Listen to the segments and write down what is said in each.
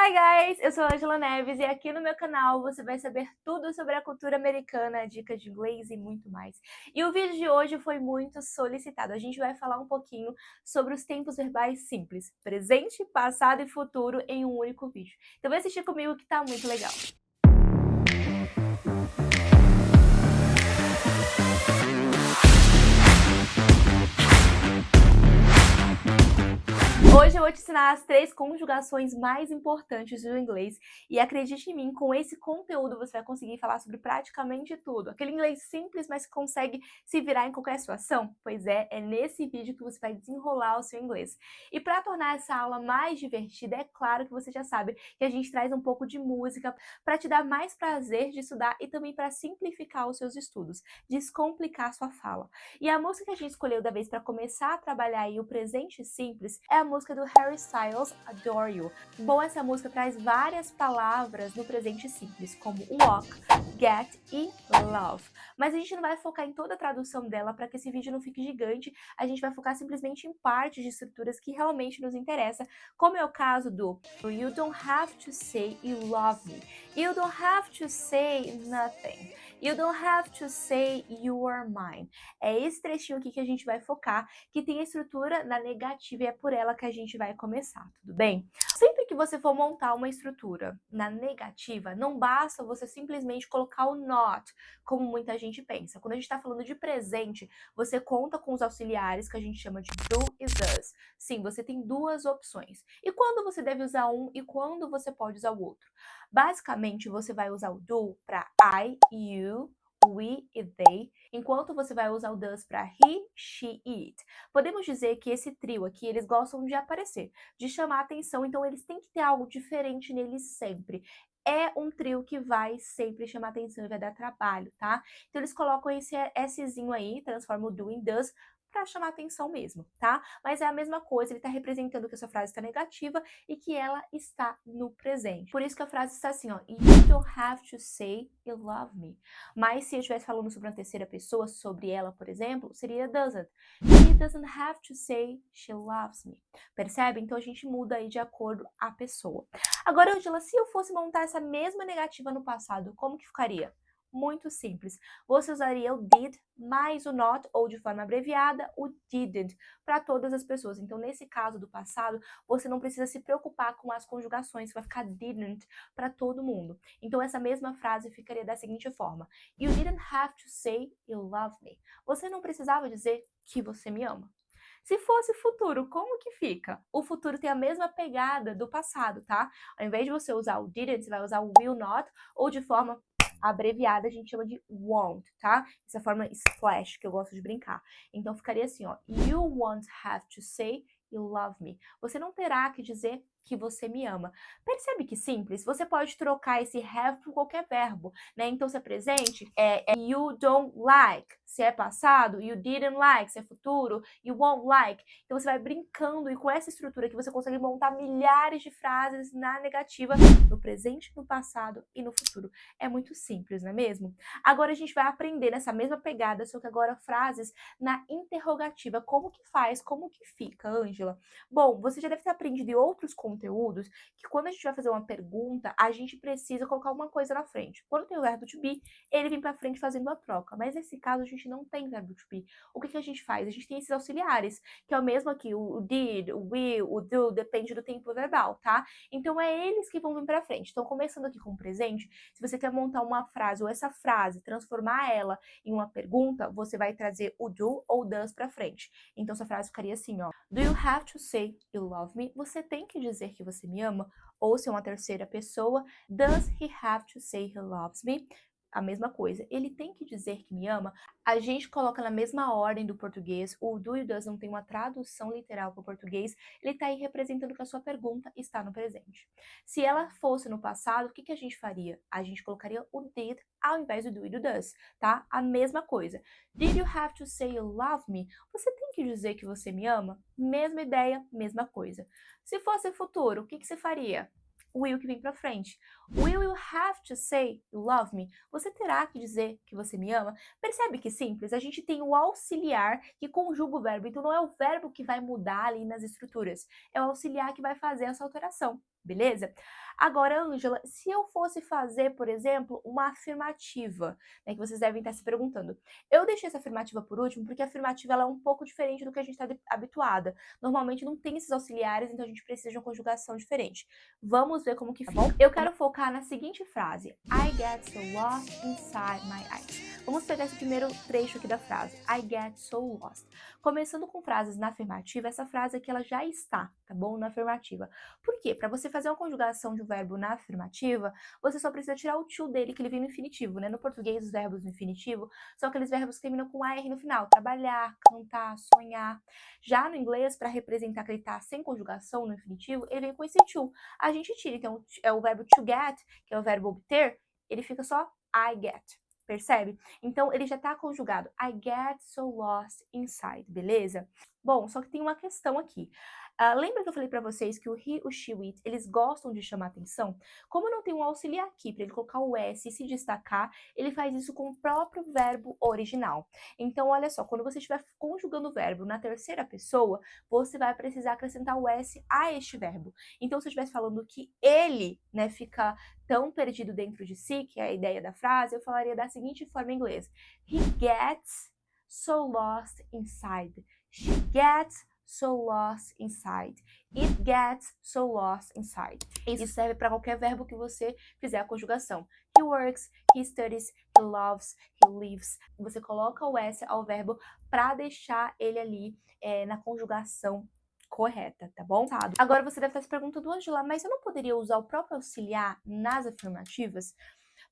Hi guys, eu sou a Angela Neves e aqui no meu canal você vai saber tudo sobre a cultura americana, dicas de inglês e muito mais. E o vídeo de hoje foi muito solicitado. A gente vai falar um pouquinho sobre os tempos verbais simples, presente, passado e futuro em um único vídeo. Então vai assistir comigo que tá muito legal. Hoje eu vou te ensinar as 3 conjugações mais importantes do inglês e acredite em mim, com esse conteúdo você vai conseguir falar sobre praticamente tudo. Aquele inglês simples, mas que consegue se virar em qualquer situação? Pois é nesse vídeo que você vai desenrolar o seu inglês. E para tornar essa aula mais divertida, é claro que você já sabe que a gente traz um pouco de música para te dar mais prazer de estudar e também para simplificar os seus estudos, descomplicar a sua fala. E a música que a gente escolheu da vez para começar a trabalhar aí o presente simples é a música do Harry Styles, Adore You. Bom, essa música traz várias palavras no presente simples, como walk, get e love. Mas a gente não vai focar em toda a tradução dela para que esse vídeo não fique gigante, a gente vai focar simplesmente em partes de estruturas que realmente nos interessam, como é o caso do You don't have to say you love me. You don't have to say nothing. You don't have to say you are mine. É esse trechinho aqui que a gente vai focar, que tem a estrutura na negativa e é por ela que a gente vai começar, tudo bem? Sempre que você for montar uma estrutura na negativa, não basta você simplesmente colocar o not, como muita gente pensa. Quando a gente está falando de presente, você conta com os auxiliares que a gente chama de do e does. Sim, você tem duas opções. E quando você deve usar um e quando você pode usar o outro? Basicamente, você vai usar o do para I, you, we e they, enquanto você vai usar o does para he, she e it. Podemos dizer que esse trio aqui, eles gostam de aparecer, de chamar atenção, então eles têm que ter algo diferente neles sempre. É um trio que vai sempre chamar atenção e vai dar trabalho, tá? Então eles colocam esse Szinho aí, transforma o do em does, para chamar atenção mesmo, tá? Mas é a mesma coisa, ele está representando que essa frase está negativa e que ela está no presente. Por isso que a frase está assim, ó, you don't have to say you love me. Mas se eu estivesse falando sobre uma terceira pessoa, sobre ela, por exemplo, seria doesn't. She doesn't have to say she loves me. Percebe? Então a gente muda aí de acordo a pessoa. Agora, Angela, se eu fosse montar essa mesma negativa no passado, como que ficaria? Muito simples. Você usaria o did mais o not, ou de forma abreviada, o didn't, para todas as pessoas. Então, nesse caso do passado, você não precisa se preocupar com as conjugações, vai ficar didn't para todo mundo. Então, essa mesma frase ficaria da seguinte forma: You didn't have to say you love me. Você não precisava dizer que você me ama. Se fosse futuro, como que fica? O futuro tem a mesma pegada do passado, tá? Ao invés de você usar o didn't, você vai usar o will not, ou de forma abreviada a gente chama de won't, tá? Essa forma splash que eu gosto de brincar. Então ficaria assim, ó. You won't have to say you love me. Você não terá que dizer que você me ama. Percebe que simples? Você pode trocar esse have por qualquer verbo, né? Então, se é presente, é you don't like. Se é passado, you didn't like. Se é futuro, you won't like. Então, você vai brincando e com essa estrutura que você consegue montar milhares de frases na negativa, no presente, no passado e no futuro. É muito simples, não é mesmo? Agora, a gente vai aprender nessa mesma pegada, só que agora frases na interrogativa. Como que faz? Como que fica, Ângela? Bom, você já deve ter aprendido em outros conteúdos que quando a gente vai fazer uma pergunta, a gente precisa colocar alguma coisa na frente. Quando tem o verbo to be, ele vem para frente fazendo a troca. Mas nesse caso, a gente não tem verbo to be. O que a gente faz? A gente tem esses auxiliares, que é o mesmo aqui, o did, o will, o do, depende do tempo verbal, tá? Então, é eles que vão vir para frente. Então, começando aqui com o presente, se você quer montar uma frase ou essa frase, transformar ela em uma pergunta, você vai trazer o do ou does para frente. Então, essa frase ficaria assim, ó. Do you have to say you love me? Você tem que dizer que você me ama? Ou se é uma terceira pessoa, does he have to say he loves me? A mesma coisa, ele tem que dizer que me ama. A gente coloca na mesma ordem do português, o do e o does não tem uma tradução literal para o português, ele está aí representando que a sua pergunta está no presente. Se ela fosse no passado, o que a gente faria? A gente colocaria o did ao invés do e do does, tá? A mesma coisa. Did you have to say you love me? Você tem que dizer que você me ama? Mesma ideia, mesma coisa. Se fosse futuro, o que você faria? O will que vem pra frente. Will you have to say you love me? Você terá que dizer que você me ama? Percebe que simples? A gente tem o auxiliar que conjuga o verbo, então não é o verbo que vai mudar ali nas estruturas, é o auxiliar que vai fazer essa alteração, beleza? Agora, Ângela, se eu fosse fazer, por exemplo, uma afirmativa, né, que vocês devem estar se perguntando. Eu deixei essa afirmativa por último porque a afirmativa ela é um pouco diferente do que a gente está habituada. Normalmente não tem esses auxiliares, então a gente precisa de uma conjugação diferente. Vamos ver como que fica. Bom, eu quero focar na seguinte frase: I get so lost inside my eyes. Vamos pegar esse primeiro trecho aqui da frase, I get so lost. Começando com frases na afirmativa, essa frase aqui ela já está, tá bom? Na afirmativa. Por quê? Para você fazer uma conjugação de um verbo na afirmativa, você só precisa tirar o to dele, que ele vem no infinitivo, né? No português, os verbos no infinitivo são aqueles verbos que terminam com AR no final. Trabalhar, cantar, sonhar. Já no inglês, para representar que ele tá sem conjugação no infinitivo, ele vem com esse to. A gente tira, então, é o verbo to get, que é o verbo obter, ele fica só I get. Percebe? Então, ele já está conjugado. I get so lost inside, beleza? Bom, só que tem uma questão aqui. Lembra que eu falei para vocês que o he, o she, o it, eles gostam de chamar atenção? Como não tem um auxiliar aqui para ele colocar o S e se destacar, ele faz isso com o próprio verbo original. Então, olha só, quando você estiver conjugando o verbo na terceira pessoa, você vai precisar acrescentar o S a este verbo. Então, se eu estivesse falando que ele, né, fica tão perdido dentro de si, que é a ideia da frase, eu falaria da seguinte forma em inglês: He gets so lost inside. She gets so lost inside. It gets so lost inside. Isso serve para qualquer verbo que você fizer a conjugação. He works, he studies, he loves, he lives. Você coloca o S ao verbo para deixar ele ali na conjugação correta, tá bom? Agora você deve estar se perguntando, Angela, mas eu não poderia usar o próprio auxiliar nas afirmativas?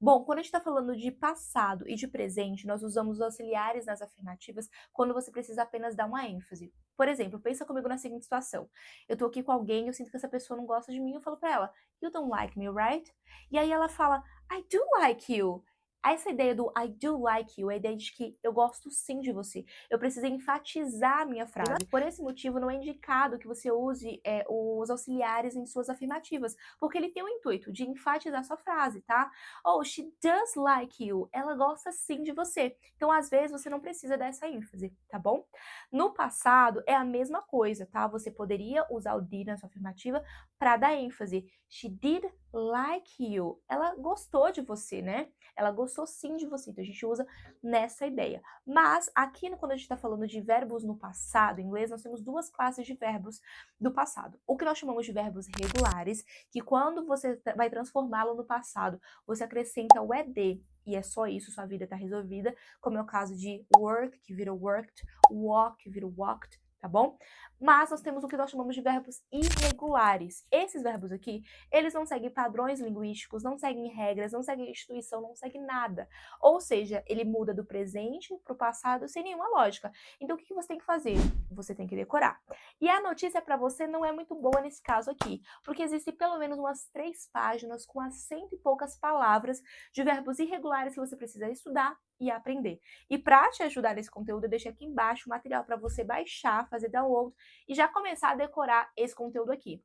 Bom, quando a gente está falando de passado e de presente, nós usamos os auxiliares nas afirmativas quando você precisa apenas dar uma ênfase. Por exemplo, pensa comigo na seguinte situação. Eu tô aqui com alguém, eu sinto que essa pessoa não gosta de mim, eu falo pra ela, You don't like me, right? E aí ela fala, I do like you. Essa ideia do I do like you é a ideia de que eu gosto sim de você. Eu preciso enfatizar a minha frase. Por esse motivo, não é indicado que você use os auxiliares em suas afirmativas, porque ele tem o intuito de enfatizar sua frase, tá? Oh, she does like you. Ela gosta sim de você. Então, às vezes, você não precisa dessa ênfase, tá bom? No passado, é a mesma coisa, tá? Você poderia usar o did na sua afirmativa para dar ênfase. She did like you. Ela gostou de você, né? Ela gostou sim de você. Então, a gente usa nessa ideia. Mas, aqui, quando a gente está falando de verbos no passado, em inglês, nós temos duas classes de verbos do passado. O que nós chamamos de verbos regulares, que quando você vai transformá-lo no passado, você acrescenta o ed, e é só isso, sua vida está resolvida, como é o caso de work, que vira worked, walk, que vira walked, tá bom? Mas nós temos o que nós chamamos de verbos irregulares. Esses verbos aqui, eles não seguem padrões linguísticos, não seguem regras, não seguem instituição, não seguem nada. Ou seja, ele muda do presente para o passado sem nenhuma lógica. Então, o que você tem que fazer? Você tem que decorar. E a notícia para você não é muito boa nesse caso aqui, porque existem pelo menos umas 3 páginas com as 100 e poucas palavras de verbos irregulares que você precisa estudar e aprender. E para te ajudar nesse conteúdo, eu deixei aqui embaixo o material para você baixar, fazer download e já começar a decorar esse conteúdo aqui.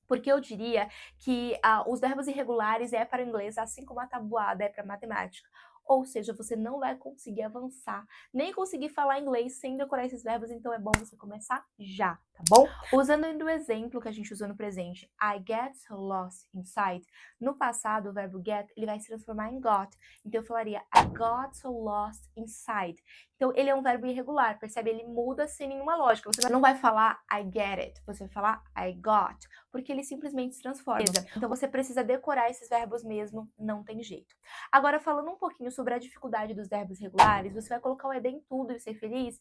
Porque eu diria que os verbos irregulares é para o inglês, assim como a tabuada é para matemática. Ou seja, você não vai conseguir avançar, nem conseguir falar inglês sem decorar esses verbos, então é bom você começar já, tá bom? Usando ainda o exemplo que a gente usou no presente, I get so lost inside, no passado o verbo get, ele vai se transformar em got. Então eu falaria, I got so lost inside. Então ele é um verbo irregular, percebe? Ele muda sem nenhuma lógica. Você não vai falar I get it, você vai falar I got, porque ele simplesmente se transforma. Então você precisa decorar esses verbos mesmo, não tem jeito. Agora, falando um pouquinho sobre a dificuldade dos verbos regulares, você vai colocar o ed em tudo e ser feliz?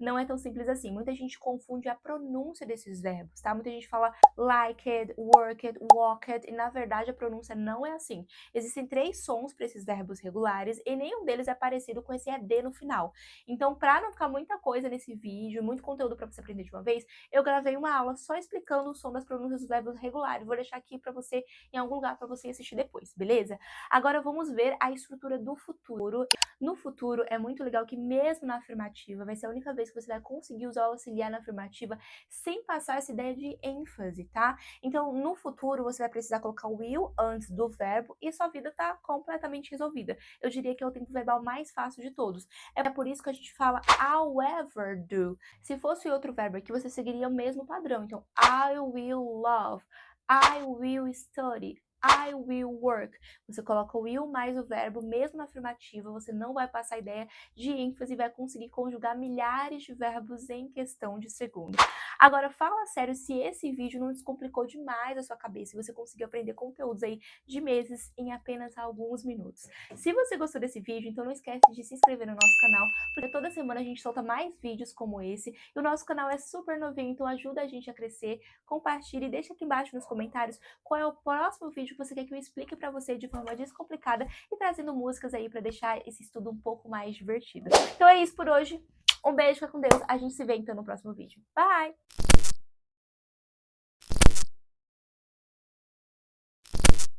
Não é tão simples assim. Muita gente confunde a pronúncia desses verbos, tá? Muita gente fala like it, work it, walk it, e na verdade a pronúncia não é assim. Existem 3 sons para esses verbos regulares e nenhum deles é parecido com esse ed no final. Então, para não ficar muita coisa nesse vídeo, muito conteúdo para você aprender de uma vez, eu gravei uma aula só explicando o som das pronúncias dos verbos regulares. Vou deixar aqui para você, em algum lugar, para você assistir depois, beleza? Agora vamos ver a estrutura do futuro. No futuro, é muito legal que mesmo na afirmativa, vai ser a única vez que você vai conseguir usar o auxiliar na afirmativa sem passar essa ideia de ênfase, tá? Então, no futuro, você vai precisar colocar o will antes do verbo e sua vida tá completamente resolvida. Eu diria que é o tempo verbal mais fácil de todos. É por isso que a gente fala however do. Se fosse outro verbo aqui, você seguiria o mesmo padrão. Então, I will love, I will study. I will work. Você coloca o will mais o verbo, mesmo na afirmativa, você não vai passar ideia de ênfase e vai conseguir conjugar milhares de verbos em questão de segundos. Agora, fala sério se esse vídeo não descomplicou demais a sua cabeça e você conseguiu aprender conteúdos aí de meses em apenas alguns minutos. Se você gostou desse vídeo, então não esquece de se inscrever no nosso canal, porque toda semana a gente solta mais vídeos como esse e o nosso canal é super novinho, então ajuda a gente a crescer. Compartilhe e deixa aqui embaixo nos comentários qual é o próximo vídeo que você quer que eu explique para você de forma descomplicada e trazendo músicas aí para deixar esse estudo um pouco mais divertido. Então é isso por hoje. Um beijo, fica com Deus. A gente se vê então no próximo vídeo. Bye!